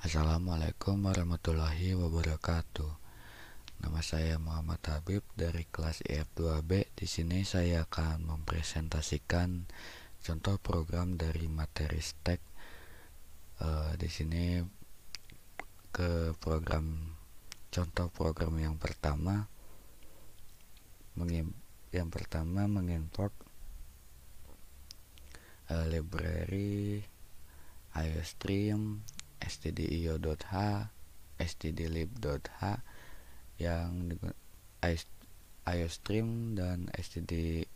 Assalamualaikum warahmatullahi wabarakatuh. Nama saya Muhammad Habib dari kelas IF2B. Di sini saya akan mempresentasikan contoh program dari materi STEK. Di sini ke contoh program yang pertama, mengimport library iostream, stdio.h, stdlib.h yang iostream dan stdio.h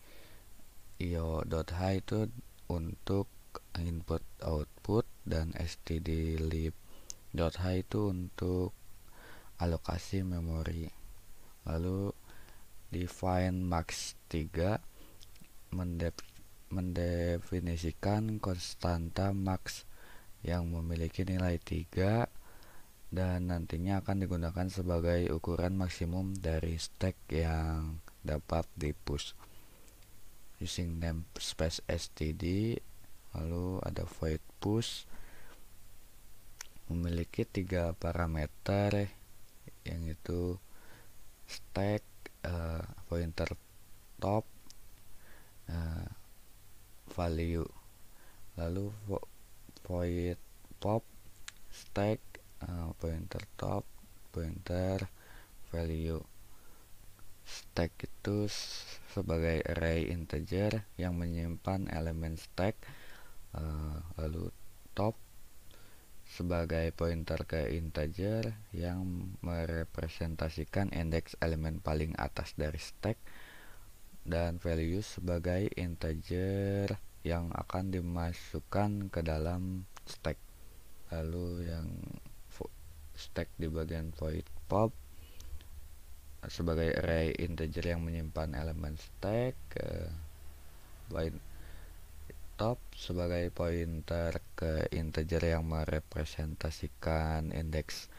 itu untuk input output dan stdlib.h itu untuk alokasi memori. Lalu define max 3 mendefinisikan konstanta max yang memiliki nilai 3 dan nantinya akan digunakan sebagai ukuran maksimum dari stack yang dapat di-push using namespace std. Lalu ada void push memiliki 3 parameter, yang itu stack, pointer top, value. Lalu void pop stack, pointer top, pointer value. Stack itu sebagai array integer yang menyimpan elemen stack, lalu top sebagai pointer ke integer yang merepresentasikan indeks elemen paling atas dari stack, dan value sebagai integer yang akan dimasukkan ke dalam stack. Lalu yang stack di bagian void pop sebagai array integer yang menyimpan elemen stack, void top sebagai pointer ke integer yang merepresentasikan indeks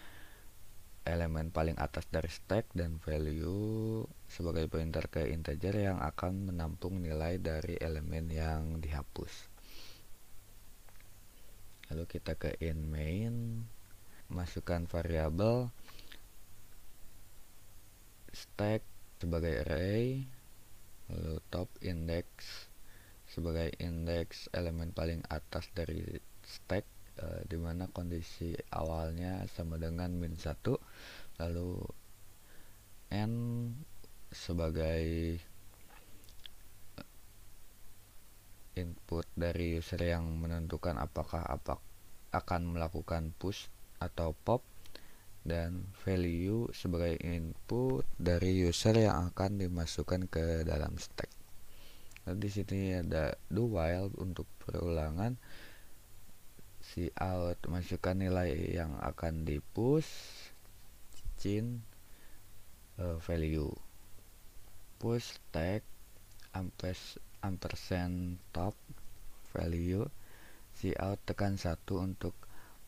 elemen paling atas dari stack, dan value sebagai pointer ke integer yang akan menampung nilai dari elemen yang dihapus. Lalu kita ke in main, masukkan variabel stack sebagai array, lalu top index sebagai indeks elemen paling atas dari stack, di mana kondisi awalnya sama dengan -1, lalu n sebagai input dari user yang menentukan apakah akan melakukan push atau pop, dan value sebagai input dari user yang akan dimasukkan ke dalam stack. Nah, di sini ada do while untuk perulangan. Cout masukkan nilai yang akan di push, value push stack ampersand top value. Cout tekan 1 untuk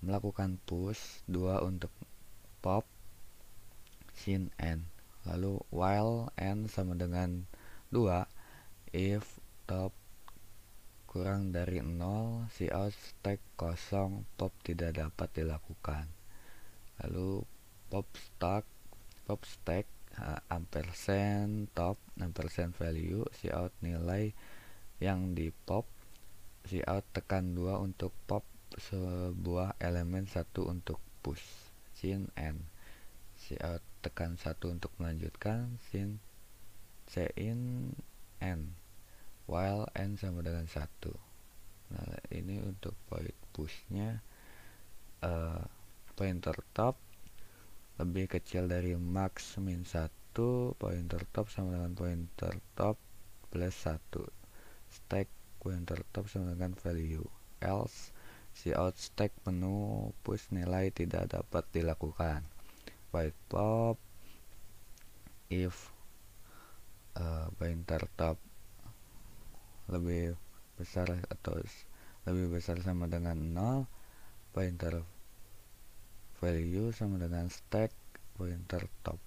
melakukan push, 2 untuk pop, sin n. Lalu while n sama dengan 2, if top kurang dari 0, cout stack kosong, pop tidak dapat dilakukan. Lalu pop stack ampersand top ampersand value, cout nilai yang di pop, cout tekan 2 untuk pop sebuah elemen 1 untuk push, sin n. Cout tekan 1 untuk melanjutkan, sin n while n sama dengan 1. Nah, ini untuk void pushnya. Pointer top lebih kecil dari max -1, pointer top sama dengan pointer top plus 1, stack pointer top sama dengan value, else cout stack penuh, push nilai tidak dapat dilakukan. Void pop if pointer top lebih besar atau lebih besar sama dengan 0, pointer value sama dengan stack pointer top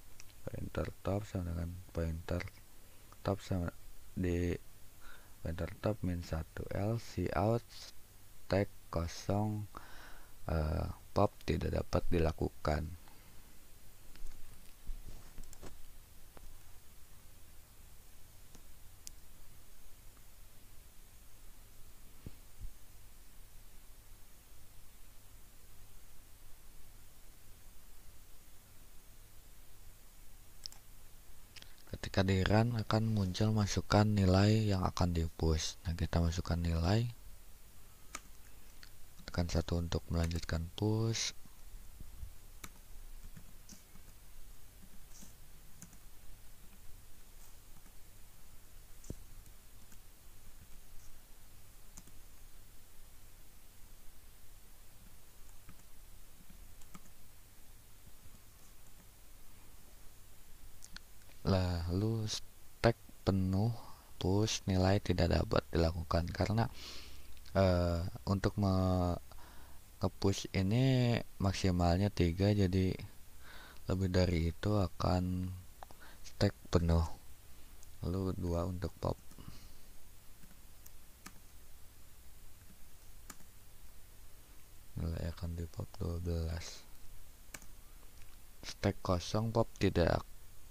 sama dengan pointer top sama di pointer top -1, else cout stack kosong pop tidak dapat dilakukan. Ketika di run akan muncul masukan nilai yang akan di push. Nah, kita masukkan nilai, tekan 1 untuk melanjutkan push. Lalu stack penuh push nilai tidak dapat dilakukan karena untuk nge-push ini maksimalnya 3, jadi lebih dari itu akan stack penuh. Lalu 2 untuk pop. Nilai akan di pop 12. Stack kosong pop tidak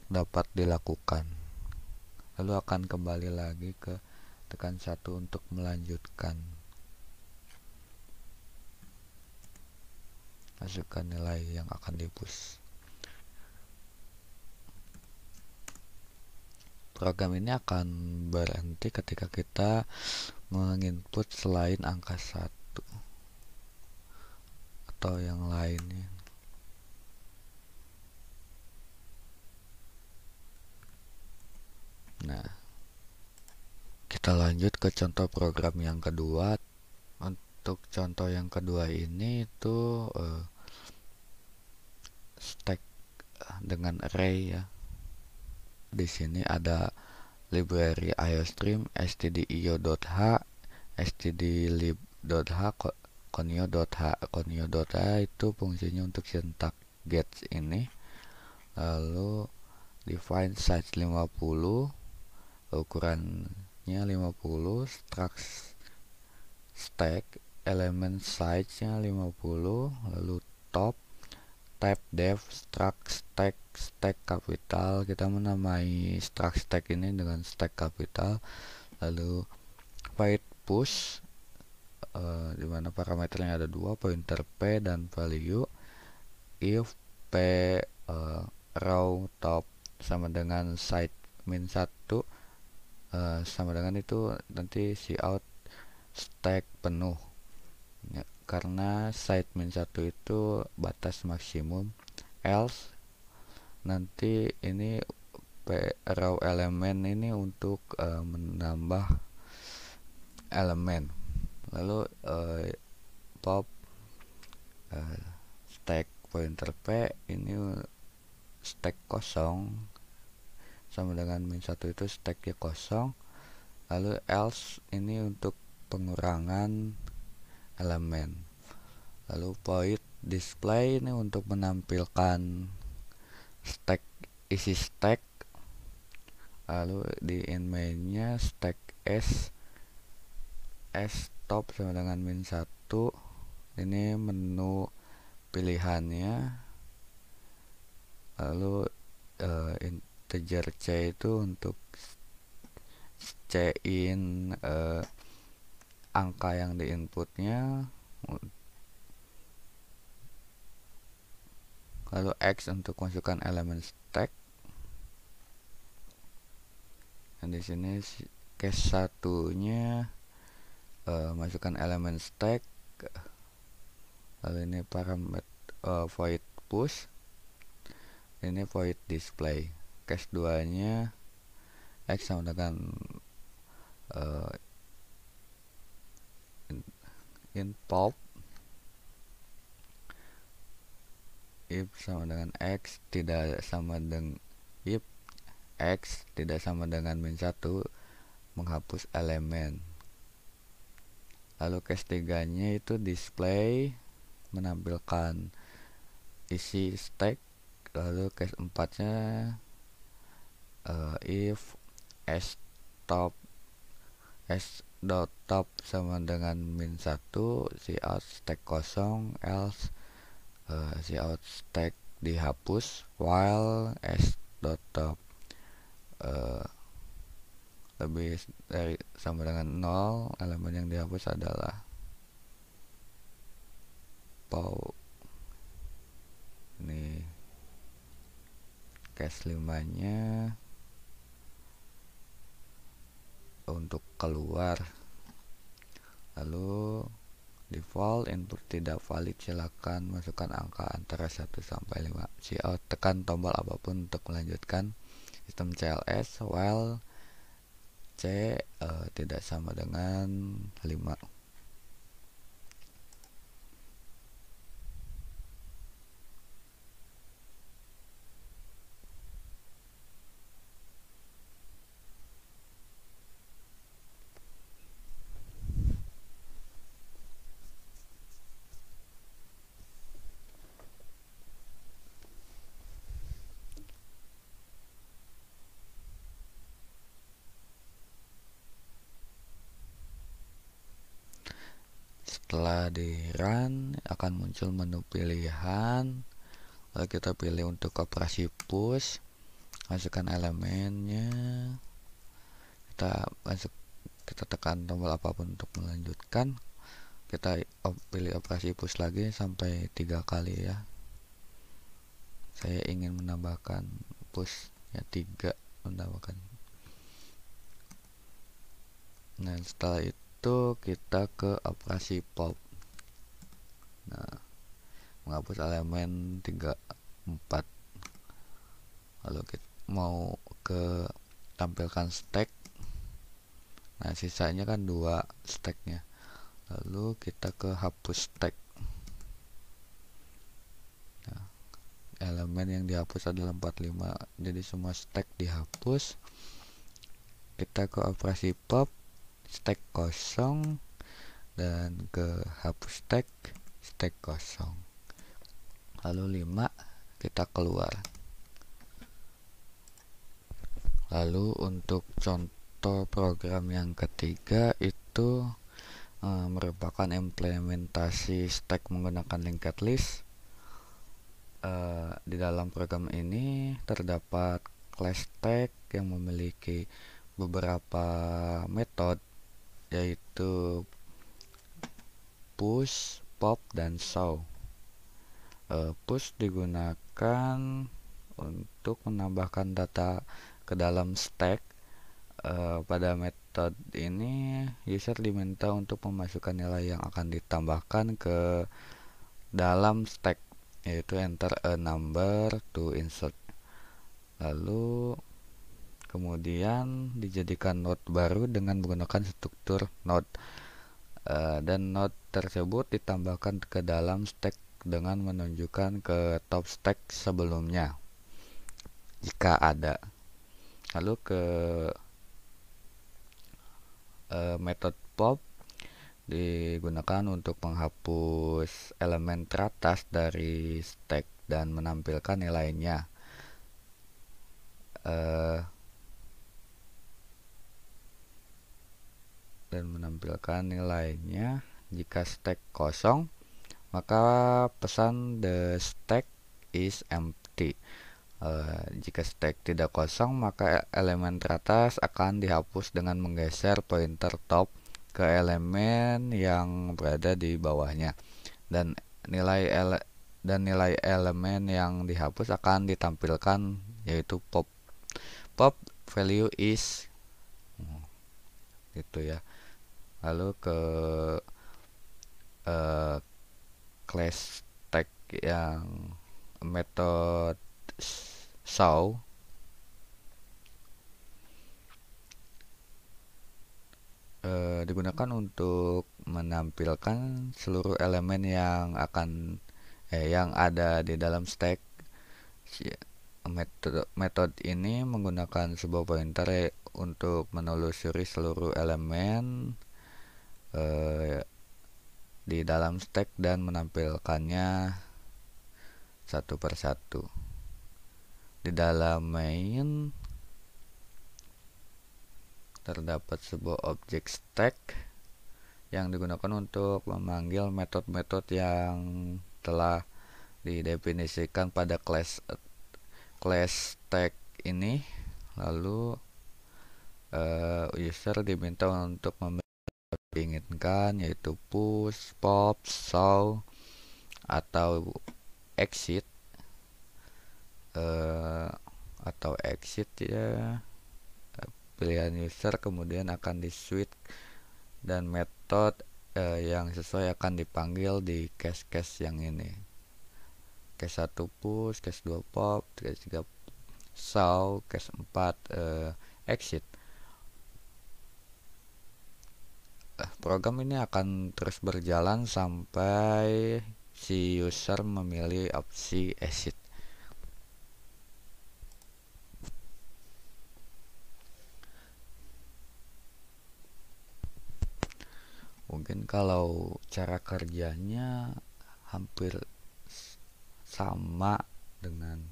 dapat dilakukan. Lalu akan kembali lagi ke tekan 1 untuk melanjutkan. Masukkan nilai yang akan di push. Program ini akan berhenti ketika kita menginput selain angka 1 atau yang lainnya. Nah, kita lanjut ke contoh program yang kedua. Untuk contoh yang kedua ini itu stack dengan array ya. Di sini ada library iostream, stdio.h, stdlib.h, conio.h. Conio.h itu fungsinya untuk syntax gets ini. Lalu define size 50, ukurannya 50, struct stack element size-nya 50, lalu top type def struct stack capital. Kita menamai struct stack ini dengan stack capital. Lalu void push dimana parameternya ada 2, pointer p dan value. If p row top sama dengan side min 1 sama dengan itu, nanti cout stack penuh ya, karena side min 1 itu batas maksimum. Else nanti ini row elemen ini untuk menambah elemen. Lalu pop stack pointer p ini stack kosong sama dengan min 1 itu stacknya kosong. Lalu else ini untuk pengurangan elemen. Lalu void display ini untuk menampilkan stack, isi stack. Lalu di in main-nya stack s top sama dengan min 1. Ini menu pilihannya. Lalu integer c itu untuk c-in angka yang di inputnya. Lalu x untuk masukkan elemen stack. Dan di sini case satunya masukkan elemen stack. Lalu ini parameter void push. Ini void display. Case 2 nya x sama dengan in pop. If sama dengan x tidak sama dengan if x tidak sama dengan min 1, menghapus elemen. Lalu case 3 nya itu display, menampilkan isi stack. Lalu case 4 nya if s top s dot top sama dengan -1, cout stack kosong, else cout stack dihapus, while s dot top lebih dari sama dengan 0, elemen yang dihapus adalah pow. Ini case 5 nya untuk keluar. Lalu default input tidak valid, silakan masukkan angka antara 1 sampai 5. Cout tekan tombol apapun untuk melanjutkan sistem CLS, while C tidak sama dengan 5. Setelah di run akan muncul menu pilihan, lalu kita pilih untuk operasi push, masukkan elemennya, kita tekan tombol apapun untuk melanjutkan. Kita pilih operasi push lagi sampai 3 kali ya. Saya ingin menambahkan push ya 3, menambahkan. Nah, setelah itu kita ke operasi pop. Nah, menghapus elemen 3, 4. Lalu kita mau ke tampilkan stack. Nah, sisanya kan 2 stacknya. Lalu kita ke hapus stack. Nah, elemen yang dihapus adalah 45, jadi semua stack dihapus. Kita ke operasi pop, stack kosong, dan ke hapus stack, stack kosong. Lalu 5 kita keluar. Lalu untuk contoh program yang ketiga itu merupakan implementasi stack menggunakan linked list. Di dalam program ini terdapat class stack yang memiliki beberapa metode, yaitu push, pop, dan show. Push digunakan untuk menambahkan data ke dalam stack. Pada metode ini user diminta untuk memasukkan nilai yang akan ditambahkan ke dalam stack, yaitu enter a number to insert. Lalu kemudian dijadikan node baru dengan menggunakan struktur node, dan node tersebut ditambahkan ke dalam stack dengan menunjukkan ke top stack sebelumnya jika ada. Lalu ke metode pop digunakan untuk menghapus elemen teratas dari stack dan menampilkan nilainya. Jika stack kosong, maka pesan the stack is empty. Jika stack tidak kosong, maka elemen teratas akan dihapus dengan menggeser pointer top ke elemen yang berada di bawahnya, dan nilai elemen yang dihapus akan ditampilkan, yaitu pop value is gitu ya. Lalu ke class stack yang metode show, digunakan untuk menampilkan seluruh elemen yang ada di dalam stack. Metode ini menggunakan sebuah pointer untuk menelusuri seluruh elemen di dalam stack dan menampilkannya satu persatu. Di dalam main terdapat sebuah objek stack yang digunakan untuk memanggil metode-metode yang telah didefinisikan pada class stack ini. Lalu user diminta untuk diinginkan, yaitu push, pop, show, atau exit ya. Pilihan user kemudian akan di switch dan metode yang sesuai akan dipanggil di case yang ini. Case 1 push, case 2 pop, case 3 show, case 4 exit. Program ini akan terus berjalan sampai si user memilih opsi exit. Mungkin kalau cara kerjanya hampir sama dengan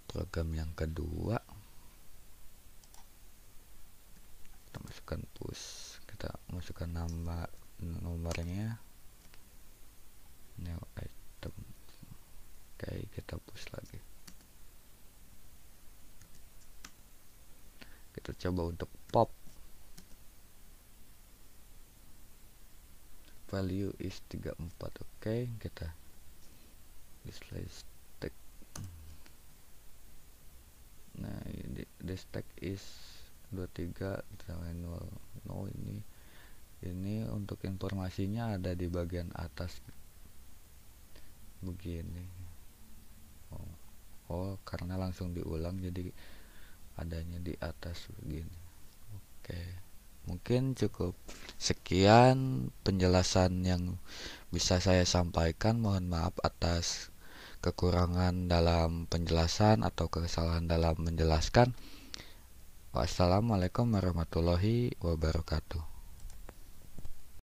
program yang kedua. Kita masukkan push, kita masukkan nomornya, new item. Oke, kita push lagi. Kita coba untuk pop. Value is 34. Oke, kita display stack. Nah, the stack is 23 0. No, ini untuk informasinya ada di bagian atas begini. Oh, karena langsung diulang jadi adanya di atas begini. Oke, mungkin cukup sekian penjelasan yang bisa saya sampaikan. Mohon maaf atas kekurangan dalam penjelasan atau kesalahan dalam menjelaskan. Wassalamualaikum warahmatullahi wabarakatuh.